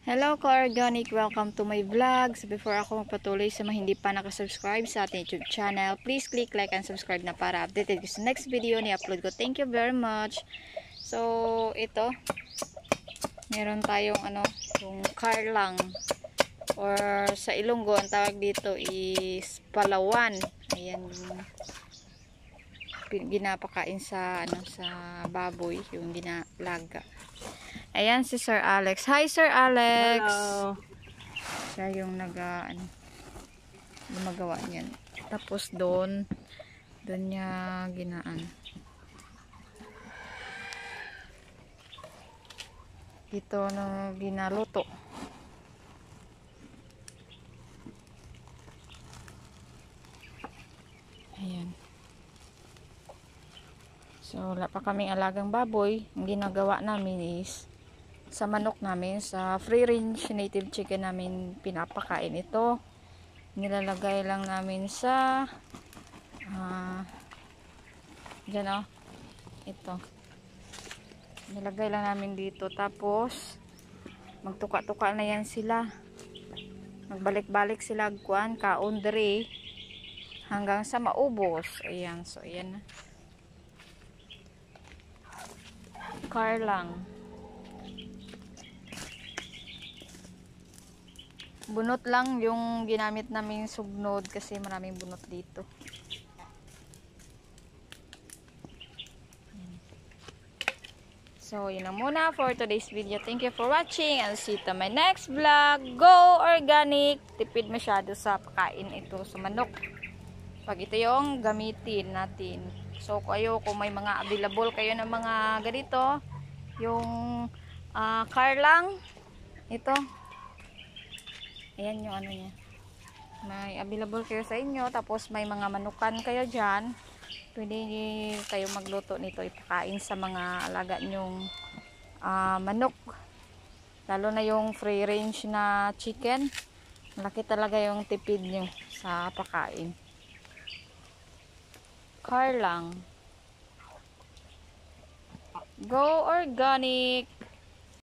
Hello ka-organic! Welcome to my vlog. So before ako magpatuloy sa mga hindi pa nakasubscribe sa ating YouTube channel, please click like and subscribe na para updated ko sa next video ni upload ko. Thank you very much. So ito, meron tayong yung karlang, or sa Ilonggo ang tawag dito is palawan. Ayan yung ginapakain sa sa baboy, yung ginalaga. Ayan si Sir Alex. Hi Sir Alex. Hello. Siya yung gumagawa niyan. Tapos doon niya ginaan. Dito na ginaluto. Ayan. So wala pa kaming alagang baboy. Ang ginagawa namin is sa manok namin, sa free range native chicken namin pinapakain ito. Nilalagay lang namin sa dyan ito. Nilagay lang namin dito, tapos magtuka-tuka na yan sila. Magbalik-balik sila kuan kaon dere hanggang sa maubos. Ayan, so ayan na. Karlang. Bunot lang yung ginamit naming sugnod kasi maraming bunot dito. So, yun lang muna for today's video. Thank you for watching and see you to my next vlog. Go organic! Tipid masyado sa pagkain ito sa manok. Pag ito yung gamitin natin. So, kung may mga available kayo ng mga ganito, yung karlang, ito. Ayan yung niya. May available kayo sa inyo. Tapos may mga manukan kayo dyan. Pwede kayo magluto nito. Ipakain sa mga alaga nyong manok. Lalo na yung free range na chicken. Malaki talaga yung tipid nyo sa pakain. Karlang. Go organic!